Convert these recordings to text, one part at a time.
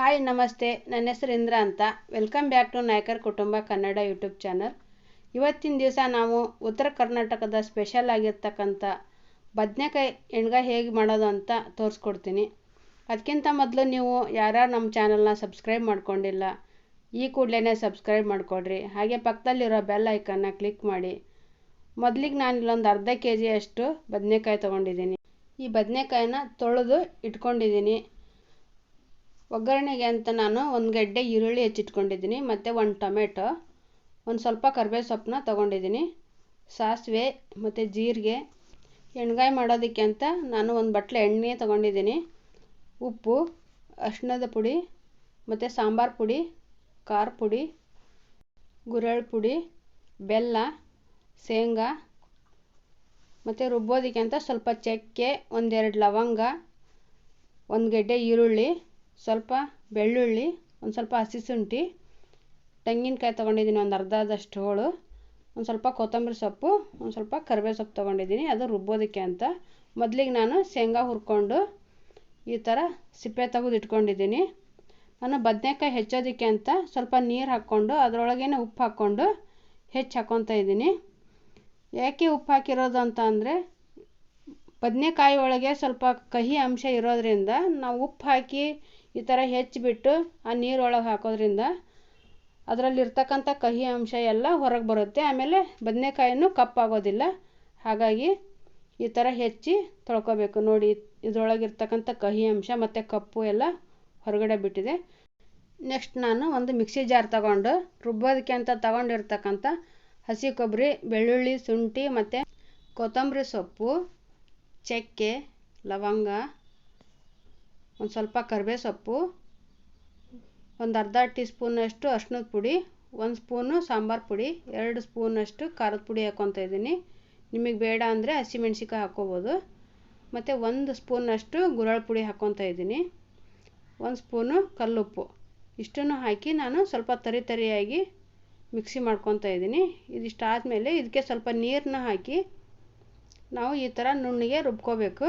Hi ನಮಸ್ತೆ, ನನ್ನ ಹೆಸರು ಇಂದ್ರ ಅಂತ. ವೆಲ್ಕಮ್ ಬ್ಯಾಕ್ ಟು ನಾಯಕರ್ ಕುಟುಂಬ ಕನ್ನಡ ಯೂಟ್ಯೂಬ್ ಚಾನಲ್. ಇವತ್ತಿನ ದಿವಸ ನಾವು ಉತ್ತರ ಕರ್ನಾಟಕದ ಸ್ಪೆಷಲ್ ಆಗಿರ್ತಕ್ಕಂಥ ಬದನೆಕಾಯಿ ಎಣ್ಗಾಯಿ ಹೇಗೆ ಮಾಡೋದು ಅಂತ ತೋರಿಸ್ಕೊಡ್ತೀನಿ. ಅದಕ್ಕಿಂತ ಮೊದಲು ನೀವು ಯಾರ್ಯಾರು ನಮ್ಮ ಚಾನಲ್ನ ಸಬ್ಸ್ಕ್ರೈಬ್ ಮಾಡ್ಕೊಂಡಿಲ್ಲ, ಈ ಕೂಡಲೇ ಸಬ್ಸ್ಕ್ರೈಬ್ ಮಾಡ್ಕೊಳ್ರಿ. ಹಾಗೆ ಪಕ್ಕದಲ್ಲಿರೋ ಬೆಲ್ ಐಕನ್ನ ಕ್ಲಿಕ್ ಮಾಡಿ. ಮೊದಲಿಗೆ ನಾನು ಇಲ್ಲೊಂದು ಅರ್ಧ kg ಅಷ್ಟು ಬದನೆಕಾಯಿ ತೊಗೊಂಡಿದ್ದೀನಿ. ಈ ಬದನೆಕಾಯಿನ ತೊಳೆದು ಇಟ್ಕೊಂಡಿದ್ದೀನಿ. ಒಗ್ಗರಣೆಗೆ ಅಂತ ನಾನು ಒಂದು ಗಡ್ಡೆ ಈರುಳ್ಳಿ ಹೆಚ್ಚಿಟ್ಕೊಂಡಿದ್ದೀನಿ, ಮತ್ತು ಒಂದು ಟೊಮೆಟೊ, ಒಂದು ಸ್ವಲ್ಪ ಕರಿಬೇವು ಸೊಪ್ಪನ್ನ ತೊಗೊಂಡಿದ್ದೀನಿ, ಸಾಸಿವೆ ಮತ್ತು ಜೀರಿಗೆ. ಎಣ್ಗಾಯಿ ಮಾಡೋದಕ್ಕೆ ಅಂತ ನಾನು ಒಂದು ಬಟ್ಲೆ ಎಣ್ಣೆ ತೊಗೊಂಡಿದ್ದೀನಿ, ಉಪ್ಪು, ಅರಿಶಿಣದ ಪುಡಿ ಮತ್ತು ಸಾಂಬಾರು ಪುಡಿ, ಖಾರ ಪುಡಿ, ಗುರೆಳ್ಳು ಪುಡಿ, ಬೆಲ್ಲ, ಶೇಂಗಾ, ಮತ್ತು ರುಬ್ಬೋದಕ್ಕೆ ಅಂತ ಸ್ವಲ್ಪ ಚಕ್ಕೆ, ಒಂದೆರಡು ಲವಂಗ, ಒಂದು ಗೆಡ್ಡೆ ಈರುಳ್ಳಿ, ಸ್ವಲ್ಪ ಬೆಳ್ಳುಳ್ಳಿ, ಒಂದು ಸ್ವಲ್ಪ ಹಸಿ ಶುಂಠಿ, ತೆಂಗಿನಕಾಯಿ ತೊಗೊಂಡಿದ್ದೀನಿ ಒಂದು ಅರ್ಧದಷ್ಟು ಹೋಳು, ಒಂದು ಸ್ವಲ್ಪ ಕೊತ್ತಂಬರಿ ಸೊಪ್ಪು, ಒಂದು ಸ್ವಲ್ಪ ಕರಿಬೇವು ಸೊಪ್ಪು ತೊಗೊಂಡಿದ್ದೀನಿ. ಅದು ರುಬ್ಬೋದಕ್ಕೆ ಅಂತ. ಮೊದಲಿಗೆ ನಾನು ಶೇಂಗಾ ಹುರ್ಕೊಂಡು ಈ ಥರ ಸಿಪ್ಪೆ ತೆಗೆದು ಇಟ್ಕೊಂಡಿದ್ದೀನಿ. ನಾನು ಬದನೆಕಾಯಿ ಹೆಚ್ಚೋದಕ್ಕೆ ಅಂತ ಸ್ವಲ್ಪ ನೀರು ಹಾಕ್ಕೊಂಡು ಅದರೊಳಗೇ ಉಪ್ಪು ಹಾಕ್ಕೊಂಡು ಹಾಕ್ಕೊತಾ ಇದ್ದೀನಿ. ಯಾಕೆ ಉಪ್ಪು ಹಾಕಿರೋದು ಅಂತ ಅಂದರೆ, ಬದನೆಕಾಯಿ ಒಳಗೆ ಸ್ವಲ್ಪ ಕಹಿ ಅಂಶ ಇರೋದ್ರಿಂದ ನಾವು ಉಪ್ಪು ಹಾಕಿ ಈ ಥರ ಹೆಚ್ಚಿಬಿಟ್ಟು ಆ ನೀರೊಳಗೆ ಹಾಕೋದ್ರಿಂದ ಅದರಲ್ಲಿರ್ತಕ್ಕಂಥ ಕಹಿ ಅಂಶ ಎಲ್ಲ ಹೊರಗೆ ಬರುತ್ತೆ. ಆಮೇಲೆ ಬದನೆಕಾಯಿನೂ ಕಪ್ಪಾಗೋದಿಲ್ಲ. ಹಾಗಾಗಿ ಈ ಥರ ಹೆಚ್ಚಿ ತೊಳ್ಕೊಬೇಕು. ನೋಡಿ, ಇದರೊಳಗಿರ್ತಕ್ಕಂಥ ಕಹಿ ಅಂಶ ಮತ್ತು ಕಪ್ಪು ಎಲ್ಲ ಹೊರಗಡೆ ಬಿಟ್ಟಿದೆ. ನೆಕ್ಸ್ಟ್ ನಾನು ಒಂದು ಮಿಕ್ಸಿ ಜಾರ್ ತಗೊಂಡು ರುಬ್ಬೋದಕ್ಕೆ ಅಂತ ತಗೊಂಡಿರ್ತಕ್ಕಂಥ ಹಸಿ ಕೊಬ್ಬರಿ, ಬೆಳ್ಳುಳ್ಳಿ, ಶುಂಠಿ ಮತ್ತು ಕೊತ್ತಂಬರಿ ಸೊಪ್ಪು, ಚಕ್ಕೆ, ಲವಂಗ, ಒಂದು ಸ್ವಲ್ಪ ಕರಿಬೇವು ಸೊಪ್ಪು, ಒಂದು ಅರ್ಧ ಟೀ ಸ್ಪೂನಷ್ಟು ಅರಿಶಿಣದ ಪುಡಿ, ಒಂದು ಸ್ಪೂನು ಸಾಂಬಾರು ಪುಡಿ, 2 ಸ್ಪೂನಷ್ಟು ಖಾರದ ಪುಡಿ ಹಾಕ್ಕೊತಾ ಇದ್ದೀನಿ. ನಿಮಗೆ ಬೇಡ ಅಂದರೆ ಹಸಿಮೆಣ್ಸಿಕಾಯಿ ಹಾಕ್ಕೋಬೋದು. ಮತ್ತು 1 ಸ್ಪೂನಷ್ಟು ಗುರೆಳ್ಳು ಪುಡಿ ಹಾಕ್ಕೊತಾ ಇದ್ದೀನಿ, 1 ಸ್ಪೂನು ಕಲ್ಲುಪ್ಪು. ಇಷ್ಟನ್ನು ಹಾಕಿ ನಾನು ಸ್ವಲ್ಪ ತರಿಯಾಗಿ ಮಿಕ್ಸಿ ಮಾಡ್ಕೊತಾ ಇದ್ದೀನಿ. ಇದಿಷ್ಟು ಆದಮೇಲೆ ಇದಕ್ಕೆ ಸ್ವಲ್ಪ ನೀರನ್ನ ಹಾಕಿ ನಾವು ಈ ಥರ ನುಣ್ಣಗೆ ರುಬ್ಕೋಬೇಕು.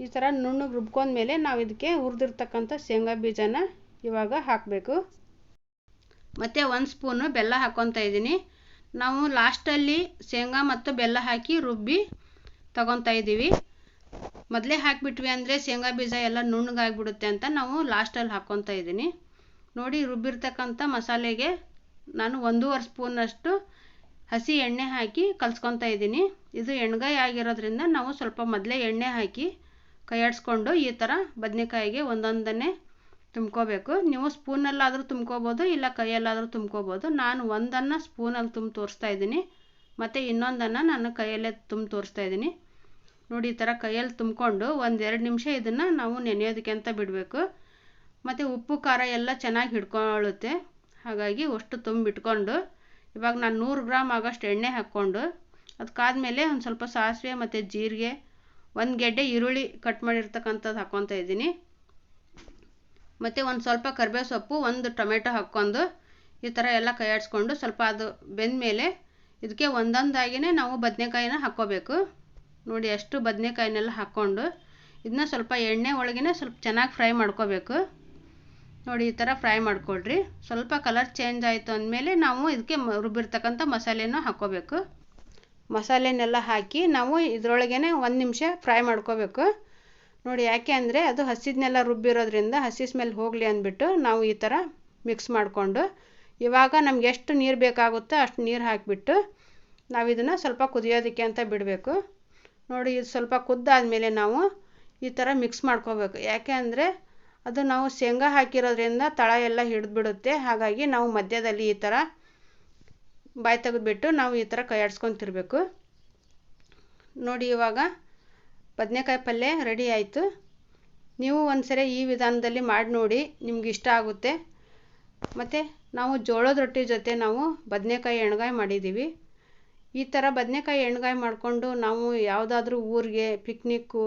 ಈ ಥರ ನುಣ್ಣಗೆ ರುಬ್ಕೊಂಡ್ಮೇಲೆ ನಾವು ಇದಕ್ಕೆ ಹುರಿದಿರ್ತಕ್ಕಂಥ ಶೇಂಗಾ ಬೀಜನ ಇವಾಗ ಹಾಕಬೇಕು. ಮತ್ತು 1 ಸ್ಪೂನು ಬೆಲ್ಲ ಹಾಕ್ಕೊತಾ ಇದ್ದೀನಿ. ನಾವು ಲಾಸ್ಟಲ್ಲಿ ಶೇಂಗಾ ಮತ್ತು ಬೆಲ್ಲ ಹಾಕಿ ರುಬ್ಬಿ ತಗೊತಾ ಇದ್ದೀವಿ. ಮೊದಲೇ ಹಾಕಿಬಿಟ್ವಿ ಅಂದರೆ ಶೇಂಗಾ ಬೀಜ ಎಲ್ಲ ನುಣ್ಣಗಾಗಿಬಿಡುತ್ತೆ ಅಂತ ನಾವು ಲಾಸ್ಟಲ್ಲಿ ಹಾಕ್ಕೊತಾ ಇದ್ದೀನಿ. ನೋಡಿ, ರುಬ್ಬಿರ್ತಕ್ಕಂಥ ಮಸಾಲೆಗೆ ನಾನು 1.5 ಸ್ಪೂನಷ್ಟು ಹಸಿ ಎಣ್ಣೆ ಹಾಕಿ ಕಲಿಸ್ಕೊತಾ ಇದ್ದೀನಿ. ಇದು ಎಣ್ಗಾಯಿ ಆಗಿರೋದ್ರಿಂದ ನಾವು ಸ್ವಲ್ಪ ಮೊದಲೇ ಎಣ್ಣೆ ಹಾಕಿ ಕೈಯಾಡಿಸ್ಕೊಂಡು ಈ ಥರ ಬದನೆಕಾಯಿಗೆ ಒಂದೊಂದನ್ನೇ ತುಂಬ್ಕೋಬೇಕು. ನೀವು ಸ್ಪೂನಲ್ಲಾದರೂ ತುಂಬ್ಕೋಬೋದು, ಇಲ್ಲ ಕೈಯಲ್ಲಾದರೂ ತುಂಬ್ಕೋಬೋದು. ನಾನು ಒಂದನ್ನು ಸ್ಪೂನಲ್ಲಿ ತೋರಿಸ್ತಾ ಇದ್ದೀನಿ, ಮತ್ತು ಇನ್ನೊಂದನ್ನು ನಾನು ಕೈಯಲ್ಲೇ ತೋರಿಸ್ತಾ ಇದ್ದೀನಿ. ನೋಡಿ, ಈ ಥರ ಕೈಯಲ್ಲಿ ತುಂಬಿಕೊಂಡು 1-2 ನಿಮಿಷ ಇದನ್ನು ನಾವು ನೆನೆಯೋದಕ್ಕೆ ಅಂತ ಬಿಡಬೇಕು. ಮತ್ತು ಉಪ್ಪು ಖಾರ ಎಲ್ಲ ಚೆನ್ನಾಗಿ ಹಿಡ್ಕೊಳ್ಳುತ್ತೆ. ಹಾಗಾಗಿ ಅಷ್ಟು ತುಂಬಿಟ್ಕೊಂಡು ಇವಾಗ ನಾನು 100 ಗ್ರಾಮ್ ಆಗೋಷ್ಟು ಎಣ್ಣೆ ಹಾಕ್ಕೊಂಡು ಅದಕ್ಕಾದಮೇಲೆ ಒಂದು ಸ್ವಲ್ಪ ಸಾಸಿವೆ ಮತ್ತು ಜೀರಿಗೆ, 1 ಗೆಡ್ಡೆ ಈರುಳ್ಳಿ ಕಟ್ ಮಾಡಿರ್ತಕ್ಕಂಥದ್ದು ಹಾಕ್ಕೊತಾ ಇದ್ದೀನಿ. ಮತ್ತು ಒಂದು ಸ್ವಲ್ಪ ಕರಿಬೇವು ಸೊಪ್ಪು, 1 ಟೊಮೆಟೊ ಹಾಕ್ಕೊಂಡು ಈ ಥರ ಎಲ್ಲ ಕೈಯಾಡಿಸ್ಕೊಂಡು ಸ್ವಲ್ಪ ಅದು ಬೆಂದ ಮೇಲೆ ಇದಕ್ಕೆ ಒಂದೊಂದಾಗಿಯೇ ನಾವು ಬದನೆಕಾಯಿನ ಹಾಕ್ಕೋಬೇಕು. ನೋಡಿ, ಅಷ್ಟು ಬದನೆಕಾಯಿನೆಲ್ಲ ಹಾಕ್ಕೊಂಡು ಇದನ್ನ ಸ್ವಲ್ಪ ಎಣ್ಣೆ ಒಳಗೇ ಸ್ವಲ್ಪ ಚೆನ್ನಾಗಿ ಫ್ರೈ ಮಾಡ್ಕೋಬೇಕು. ನೋಡಿ, ಈ ಥರ ಫ್ರೈ ಮಾಡ್ಕೊಳ್ರಿ. ಸ್ವಲ್ಪ ಕಲರ್ ಚೇಂಜ್ ಆಯಿತು ಅಂದಮೇಲೆ ನಾವು ಇದಕ್ಕೆ ರುಬ್ಬಿರ್ತಕ್ಕಂಥ ಮಸಾಲೆನೂ ಹಾಕ್ಕೋಬೇಕು. ಮಸಾಲೆನೆಲ್ಲ ಹಾಕಿ ನಾವು ಇದರೊಳಗೇ 1 ನಿಮಿಷ ಫ್ರೈ ಮಾಡ್ಕೋಬೇಕು. ನೋಡಿ, ಯಾಕೆ ಅಂದರೆ ಅದು ಹಸಿದನ್ನೆಲ್ಲ ರುಬ್ಬಿರೋದ್ರಿಂದ ಹಸಿ ಸ್ಮೆಲ್ ಹೋಗಲಿ ಅಂದ್ಬಿಟ್ಟು ನಾವು ಈ ಥರ ಮಿಕ್ಸ್ ಮಾಡಿಕೊಂಡು ಇವಾಗ ನಮ್ಗೆ ಎಷ್ಟು ನೀರು ಬೇಕಾಗುತ್ತೋ ಅಷ್ಟು ನೀರು ಹಾಕಿಬಿಟ್ಟು ನಾವು ಇದನ್ನು ಸ್ವಲ್ಪ ಕುದಿಯೋದಕ್ಕೆ ಅಂತ ಬಿಡಬೇಕು. ನೋಡಿ, ಇದು ಸ್ವಲ್ಪ ಕುದ್ದಾದಮೇಲೆ ನಾವು ಈ ಥರ ಮಿಕ್ಸ್ ಮಾಡ್ಕೋಬೇಕು. ಯಾಕೆ ಅಂದರೆ ಅದು ನಾವು ಶೇಂಗಾ ಹಾಕಿರೋದ್ರಿಂದ ತಳ ಎಲ್ಲ ಹಿಡಿದ್ಬಿಡುತ್ತೆ. ಹಾಗಾಗಿ ನಾವು ಮಧ್ಯದಲ್ಲಿ ಈ ಥರ ಬಾಯಿ ತೆಗೆದುಬಿಟ್ಟು ನಾವು ಈ ಥರ ಕೈಯಾಡಿಸ್ಕೊತಿರ್ಬೇಕು. ನೋಡಿ, ಇವಾಗ ಬದನೆಕಾಯಿ ಪಲ್ಯ ರೆಡಿ ಆಯಿತು. ನೀವು ಒಂದ್ಸರಿ ಈ ವಿಧಾನದಲ್ಲಿ ಮಾಡಿ ನೋಡಿ, ನಿಮ್ಗೆ ಇಷ್ಟ ಆಗುತ್ತೆ. ಮತ್ತು ನಾವು ಜೋಳದ ರೊಟ್ಟಿ ಜೊತೆ ನಾವು ಬದನೆಕಾಯಿ ಎಣ್ಗಾಯಿ ಮಾಡಿದ್ದೀವಿ. ಈ ಥರ ಬದನೆಕಾಯಿ ಎಣ್ಗಾಯಿ ಮಾಡಿಕೊಂಡು ನಾವು ಯಾವುದಾದ್ರೂ ಊರಿಗೆ, ಪಿಕ್ನಿಕ್ಕು,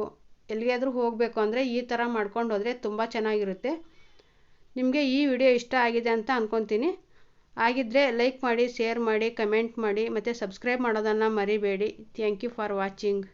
ಎಲ್ಲಿಗಾದರೂ ಹೋಗಬೇಕು ಅಂದರೆ ಈ ಥರ ಮಾಡ್ಕೊಂಡು ಹೋದರೆ ತುಂಬ ಚೆನ್ನಾಗಿರುತ್ತೆ. ನಿಮಗೆ ಈ ವಿಡಿಯೋ ಇಷ್ಟ ಆಗಿದೆ ಅಂತ ಅಂದ್ಕೊತೀನಿ. ಆಗಿದ್ದರೆ ಲೈಕ್ ಮಾಡಿ, ಶೇರ್ ಮಾಡಿ, ಕಮೆಂಟ್ ಮಾಡಿ, ಮತ್ತು ಸಬ್ಸ್ಕ್ರೈಬ್ ಮಾಡೋದನ್ನು ಮರಿಬೇಡಿ. Thank you for watching.